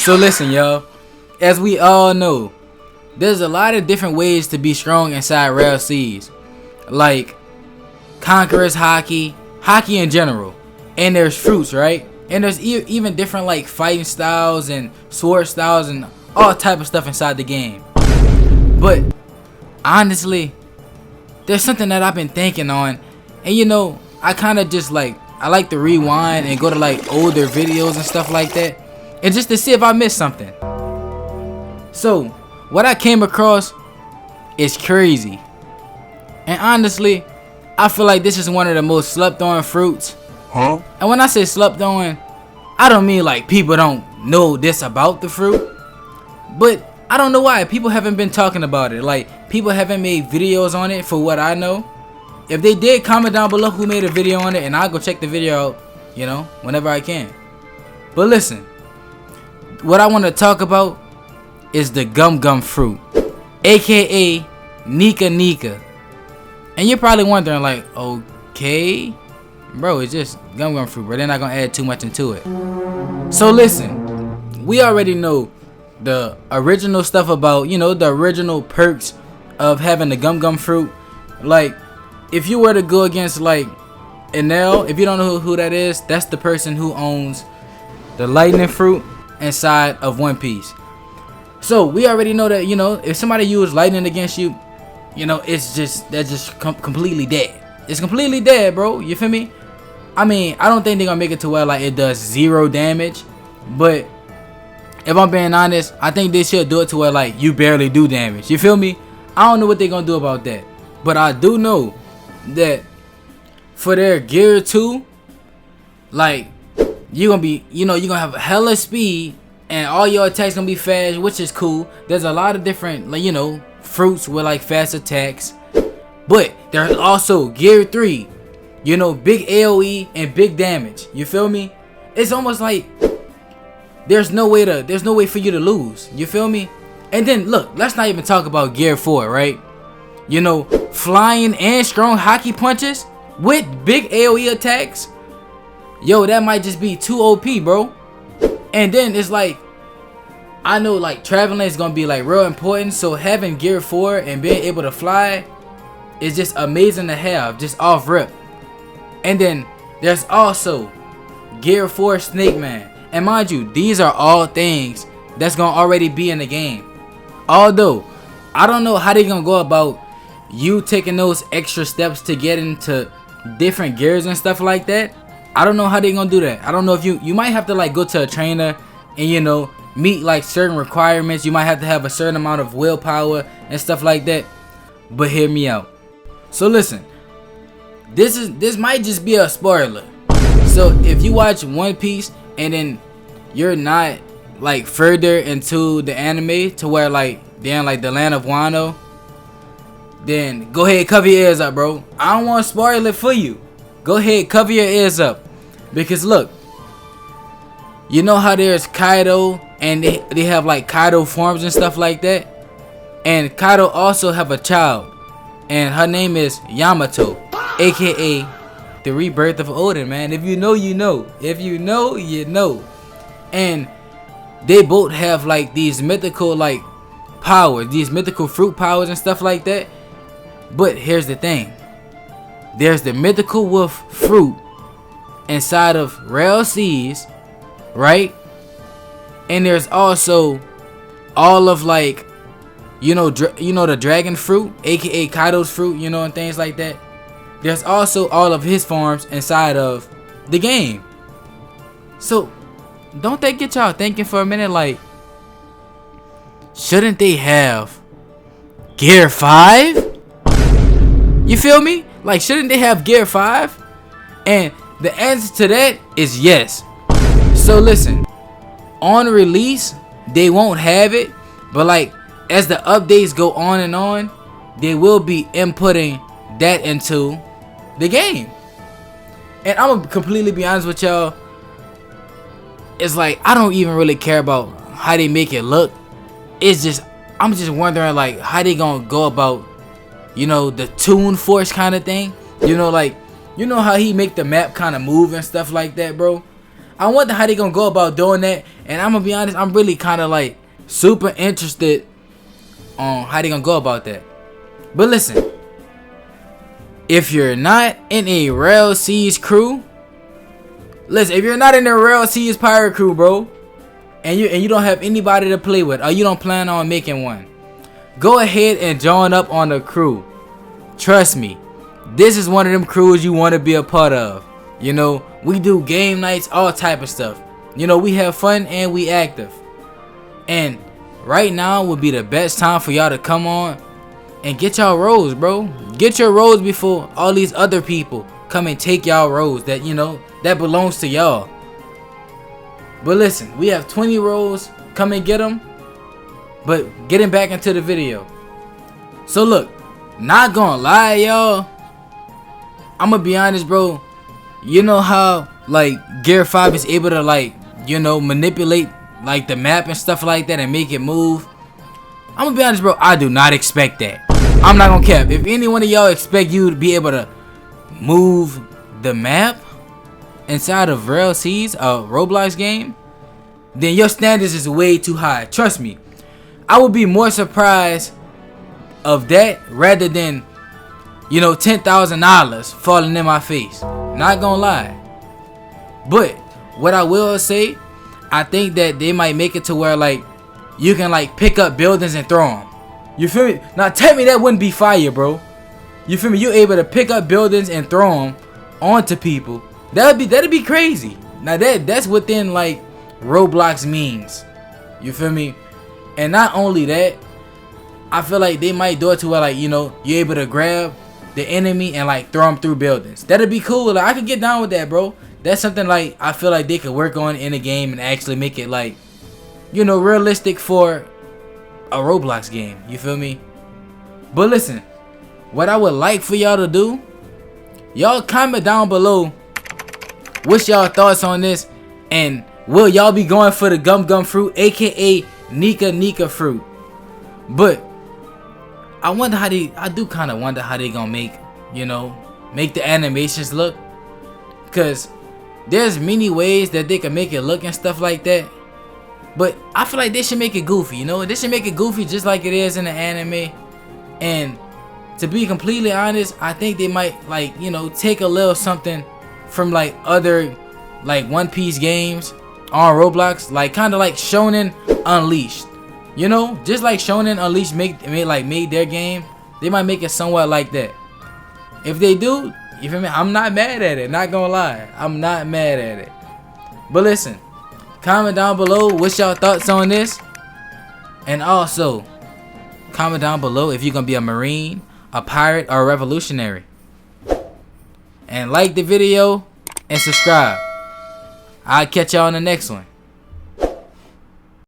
So listen, y'all. As we all know, there's a lot of different ways to be strong inside Rell Seas. Like conquerors hockey in general. And there's fruits, right? And there's even different like fighting styles and sword styles and all type of stuff inside the game. But honestly, there's something that I've been thinking on, and you know, I kind of just like, I like to rewind and go to like older videos and stuff like that, and just to see if I missed something. So what I came across is crazy, and honestly, I feel like this is one of the most slept on fruits. And when I say slept on, I don't mean like people don't know this about the fruit, but I don't know why people haven't been talking about it. Like, people haven't made videos on it for what I know. If they did, comment down below who made a video on it, and I'll go check the video out, you know, whenever I can. But listen, what I want to talk about is the gum fruit, aka Nika. And you're probably wondering like, okay, bro, it's just gum fruit, but they're not gonna add too much into it. So listen, we already know the original stuff about, you know, the original perks of having the gum fruit. Like, if you were to go against like Enel, if you don't know who that is, that's the person who owns the lightning fruit inside of One Piece. So we already know that, you know, if somebody used lightning against you, you know, it's just, they're just completely dead. It's completely dead, bro. You feel me? I mean, I don't think they're gonna make it to where like it does 0 damage, but if I'm being honest, I think they should do it to where like you barely do damage. You feel me? I don't know what they're gonna do about that, but I do know that for their gear 2, like, you're gonna be, you know, you're gonna have hella speed and all your attacks gonna be fast, which is cool. There's a lot of different, like, you know, fruits with like fast attacks, but there's also gear 3, you know, big AoE and big damage. You feel me? It's almost like there's no way for you to lose. You feel me? And then look, let's not even talk about gear 4, right? You know, flying and strong hockey punches with big AoE attacks. Yo, that might just be too OP, bro. And then it's like, I know like traveling is gonna be like real important, so having gear 4 and being able to fly is just amazing to have, just off rip. And then there's also gear 4 Snake Man. And mind you, these are all things that's gonna already be in the game. Although, I don't know how they gonna go about you taking those extra steps to get into different gears and stuff like that. I don't know how they gonna do that. I don't know if you might have to like go to a trainer and, you know, meet like certain requirements. You might have to have a certain amount of willpower and stuff like that. But hear me out. So listen, this might just be a spoiler. So if you watch One Piece and then you're not like further into the anime to where like they're in like the land of Wano, then go ahead, cover your ears up, bro. I don't want to spoil it for you. Go ahead, cover your ears up, because look, you know how there's Kaido and they have like Kaido forms and stuff like that, and Kaido also have a child, and her name is Yamato, aka the rebirth of Odin, man. If you know, you know. If you know, you know. And they both have like these mythical like powers, these mythical fruit powers and stuff like that. But here's the thing. There's the mythical wolf fruit inside of Rell Seas, right? And there's also all of like, you know the dragon fruit, aka Kaido's fruit, you know, and things like that. There's also all of his forms inside of the game. So don't that get y'all thinking for a minute, like, shouldn't they have gear 5? You feel me? Like, shouldn't they have gear 5? And the answer to that is yes. So listen, on release they won't have it, but like as the updates go on and on, they will be inputting that into the game. And I'm gonna completely be honest with y'all, it's like I don't even really care about how they make it look. It's just, I'm just wondering like how they gonna go about, you know, the Toon Force kind of thing. You know, like, you know how he make the map kind of move and stuff like that, bro. I wonder how they gonna go about doing that. And I'm gonna be honest, I'm really kind of like super interested on how they gonna go about that. But listen, if you're not in a Rell Seas crew, listen, if you're not in the Rell Seas pirate crew, bro, and you don't have anybody to play with, or you don't plan on making one, go ahead and join up on the crew. Trust me, this is one of them crews you want to be a part of. You know, we do game nights, all type of stuff. You know, we have fun and we active. And right now would be the best time for y'all to come on and get y'all roles, bro. Get your roles before all these other people come and take y'all roles that, you know, that belongs to y'all. But listen, we have 20 roles. Come and get them. But getting back into the video. So look, not gonna lie, y'all, I'm gonna be honest, bro. You know how like Gear 5 is able to, like, you know, manipulate like the map and stuff like that and make it move? I'm gonna be honest, bro, I do not expect that. I'm not gonna cap. If any one of y'all expect you to be able to move the map inside of Rell Seas, a Roblox game, then your standards is way too high. Trust me, I would be more surprised of that rather than, you know, $10,000 falling in my face. Not gonna lie. But what I will say, I think that they might make it to where like you can like pick up buildings and throw them. You feel me? Now tell me that wouldn't be fire, bro. You feel me? You're able to pick up buildings and throw them onto people. That'd be crazy. Now that's within like Roblox means. You feel me? And not only that, I feel like they might do it to where, like, you know, you're able to grab the enemy and like throw them through buildings. That'd be cool. Like, I could get down with that, bro. That's something like I feel like they could work on in the game and actually make it like, you know, realistic for a Roblox game. You feel me? But listen, what I would like for y'all to do, y'all comment down below what's y'all thoughts on this, and will y'all be going for the gum fruit, aka Nika fruit? But I do kind of wonder how they gonna make, you know, make the animations look, because there's many ways that they can make it look and stuff like that. But I feel like they should make it goofy, you know, they should make it goofy just like it is in the anime. And to be completely honest, I think they might, like, you know, take a little something from like other like One Piece games on Roblox, like kind of like Shonen Unleashed. You know, just like Shonen Unleashed made their game, they might make it somewhat like that. If they do, you feel me? I'm not mad at it. Not gonna lie, I'm not mad at it. But listen, comment down below what's y'all thoughts on this, and also comment down below if you're gonna be a Marine, a pirate, or a revolutionary. And like the video and subscribe. I'll catch y'all in the next one.